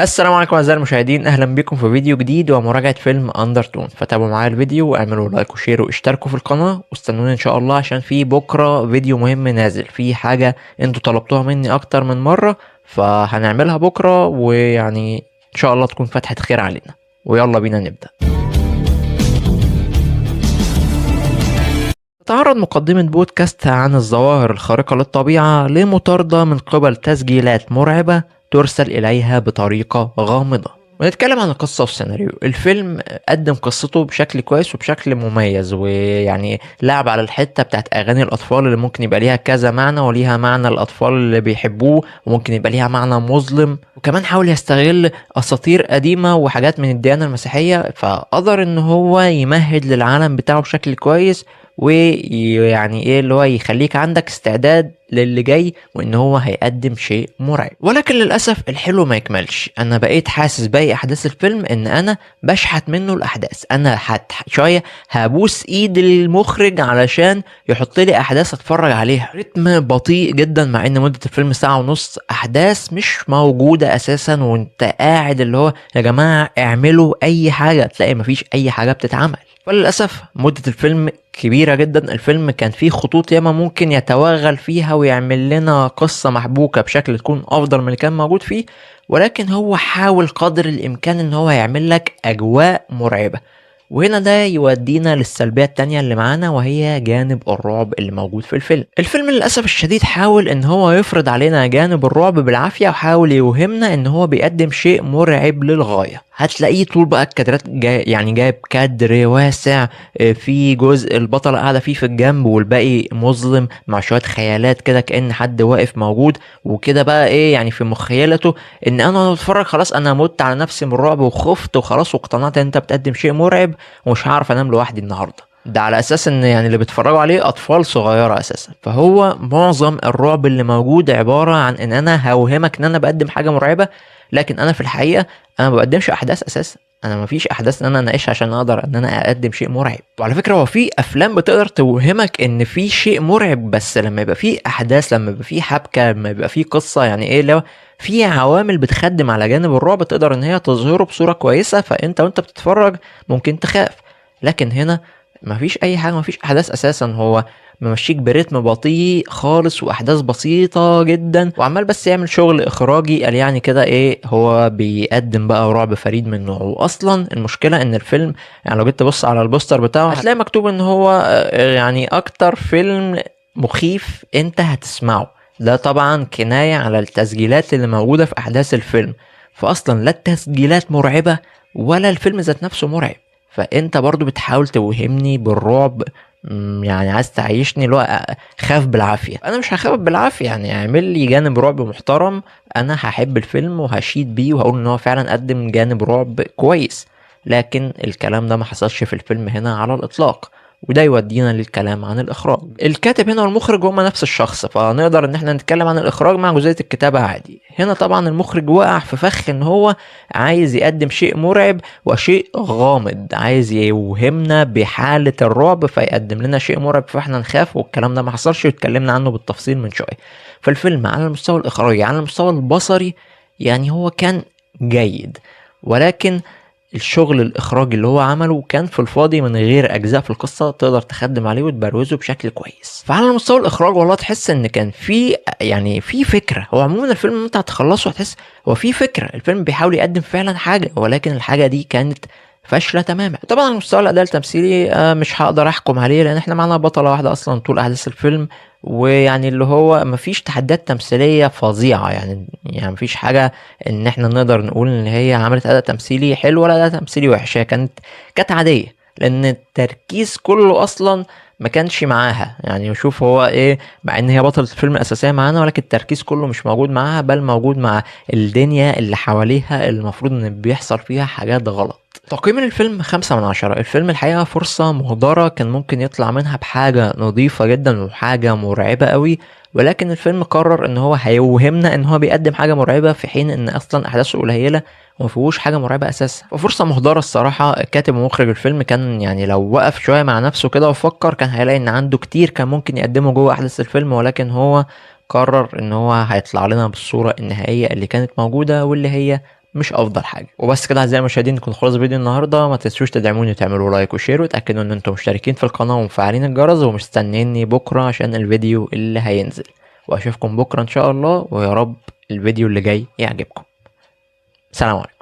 السلام عليكم اعزائي المشاهدين، اهلا بكم في فيديو جديد ومراجعة فيلم اندرتون. فتابعوا معايا الفيديو واعملوا لايك وشير واشتركوا في القناة واستنوني ان شاء الله، عشان في بكرة فيديو مهم نازل، في حاجة انتوا طلبتوها مني اكتر من مرة فهنعملها بكرة، ويعني ان شاء الله تكون فتحة خير علينا. ويلا بينا نبدأ. تتعرض مقدمة بودكاست عن الظواهر الخارقة للطبيعة لمطاردة من قبل تسجيلات مرعبة ترسل إليها بطريقة غامضة. ونتكلم عن القصة والسيناريو. الفيلم قدم قصته بشكل كويس وبشكل مميز، ويعني لعب على الحتة بتاعت أغاني الأطفال اللي ممكن يبقى ليها كذا معنى، وليها معنى الأطفال اللي بيحبوه وممكن يبقى ليها معنى مظلم. وكمان حاول يستغل أساطير قديمة وحاجات من الديانة المسيحية، فقدر إن هو يمهد للعالم بتاعه بشكل كويس، ويعني ايه اللي هو يخليك عندك استعداد للي جاي، وان هو هيقدم شيء مرعب. ولكن للاسف الحلو ما يكملش. انا بقيت حاسس باقي احداث الفيلم ان انا بشحت منه الاحداث. انا شويه هبوس ايد المخرج علشان يحط لي احداث اتفرج عليها. رتم بطيء جدا، مع ان مده الفيلم ساعه ونص. احداث مش موجوده اساسا، وانت قاعد اللي هو يا جماعه اعملوا اي حاجه، تلاقي مفيش اي حاجه بتتعمل. وللأسف مدة الفيلم كبيرة جدا. الفيلم كان فيه خطوط ياما ممكن يتوغل فيها ويعمل لنا قصة محبوكة بشكل تكون أفضل من اللي كان موجود فيه، ولكن هو حاول قدر الإمكان إن هو يعمل لك أجواء مرعبة. وهنا ده يودينا للسلبية التانية اللي معانا، وهي جانب الرعب اللي موجود في الفيلم. الفيلم للأسف الشديد حاول ان هو يفرض علينا جانب الرعب بالعافية، وحاول يوهمنا ان هو بيقدم شيء مرعب للغاية. هتلاقيه طول بقى الكادرات يعني جايب كادر واسع، في جزء البطلة قاعدة فيه في الجنب والباقي مظلم مع شوية خيالات كده كأن حد واقف موجود. وكده بقى ايه يعني في مخيلته ان انا بتفرج خلاص انا مت على نفسي من الرعب وخفت وخلاص، واقتنعت ان انت بتقدم شيء مرعب ومش هعرف انام لوحدي النهارده. ده على اساس ان يعني اللي بيتفرجوا عليه اطفال صغيره اساسا. فهو معظم الرعب اللي موجود عباره عن ان انا هوهمك ان انا بقدم حاجه مرعبه، لكن انا في الحقيقه انا ما بقدمش احداث اساسا. انا ما فيش احداث ان انا اناقشها عشان اقدر ان انا اقدم شيء مرعب. وعلى فكره هو في افلام بتقدر توهمك ان في شيء مرعب، بس لما يبقى في احداث، لما يبقى في حبكه، لما يبقى في قصه، يعني ايه لو في عوامل بتخدم على جانب الرعب تقدر ان هي تظهره بصوره كويسه، فانت وانت بتتفرج ممكن تخاف. لكن هنا مفيش اي حاجه، مفيش احداث اساسا. هو ممشيك برتم بطيء خالص واحداث بسيطه جدا، وعمال بس يعمل شغل اخراجي. قال يعني كده ايه هو بيقدم بقى رعب فريد من نوعه. اصلا المشكله ان الفيلم يعني لو جيت تبص على البوستر بتاعه هتلاقي مكتوب ان هو يعني اكتر فيلم مخيف انت هتسمعه. ده طبعا كنايه على التسجيلات اللي موجوده في احداث الفيلم. فاصلا لا التسجيلات مرعبه ولا الفيلم ذات نفسه مرعب، فانت برضو بتحاول توهمني بالرعب. يعني عايز تعيشني اللي هو خاف بالعافيه. انا مش هخاف بالعافيه، يعني اعمل لي جانب رعب محترم. انا هحب الفيلم وهشيد بيه وهقول ان هو فعلا قدم جانب رعب كويس. لكن الكلام ده ما حصلش في الفيلم هنا على الاطلاق. وده يودينا للكلام عن الاخراج. الكاتب هنا والمخرج هما نفس الشخص، فنقدر ان احنا نتكلم عن الاخراج مع جزئيه الكتابه عادي. هنا طبعا المخرج وقع في فخ ان هو عايز يقدم شيء مرعب وشيء غامض، عايز يوهمنا بحالة الرعب فيقدم لنا شيء مرعب فاحنا نخاف، والكلام ده ما حصلش واتكلمنا عنه بالتفصيل من شوية. فالفيلم على المستوى الإخراجي، على المستوى البصري، يعني هو كان جيد، ولكن الشغل الإخراجي اللي هو عمله كان في الفاضي من غير أجزاء في القصة تقدر تخدم عليه وتبروزه بشكل كويس. فعلى مستوى الإخراج والله تحس إن كان في يعني في فكرة. هو عموما الفيلم أنت هتخلصه هتحس هو في فكرة، الفيلم بيحاول يقدم فعلا حاجة، ولكن الحاجة دي كانت فاشلة تماما. طبعا على مستوى الأداء التمثيلي مش هقدر أحكم عليه، لأن احنا معانا بطلة واحدة أصلا طول أحداث الفيلم، ويعني اللي هو مفيش تحديات تمثيلية فظيعة. يعني مفيش حاجة ان احنا نقدر نقول ان هي عملت اداء تمثيلي حلو ولا اداء تمثيلي وحش. هي كانت عادية، لان التركيز كله اصلا ما كانش معاها. يعني شوف هو ايه، مع ان هي بطلة الفيلم الاساسية معانا، ولكن التركيز كله مش موجود معاها، بل موجود مع الدنيا اللي حواليها المفروض ان بيحصل فيها حاجات غلط. تقييم الفيلم 5/10. الفيلم الحقيقة فرصة مهدرة، كان ممكن يطلع منها بحاجة نظيفة جدا وحاجة مرعبة قوي، ولكن الفيلم قرر ان هو هيوهمنا ان هو بيقدم حاجة مرعبة في حين ان اصلا احداثه قليلة وما فيهوش حاجة مرعبة اساسا. ففرصة مهدرة الصراحة. كاتب ومخرج الفيلم كان يعني لو وقف شوية مع نفسه كده وفكر كان هيلاقي ان عنده كتير كان ممكن يقدمه جوه احداث الفيلم، ولكن هو قرر ان هو هيطلع لنا بالصورة النهائية اللي كانت موجودة واللي هي مش افضل حاجه. وبس كده اعزائي المشاهدين، نكون خلص فيديو النهارده. ما تنسوش تدعموني وتعملوا لايك وشير، وتاكدوا ان انتم مشتركين في القناه ومفعلين الجرس ومستنيني بكره عشان الفيديو اللي هينزل. واشوفكم بكره ان شاء الله، ويا رب الفيديو اللي جاي يعجبكم. سلام عليكم.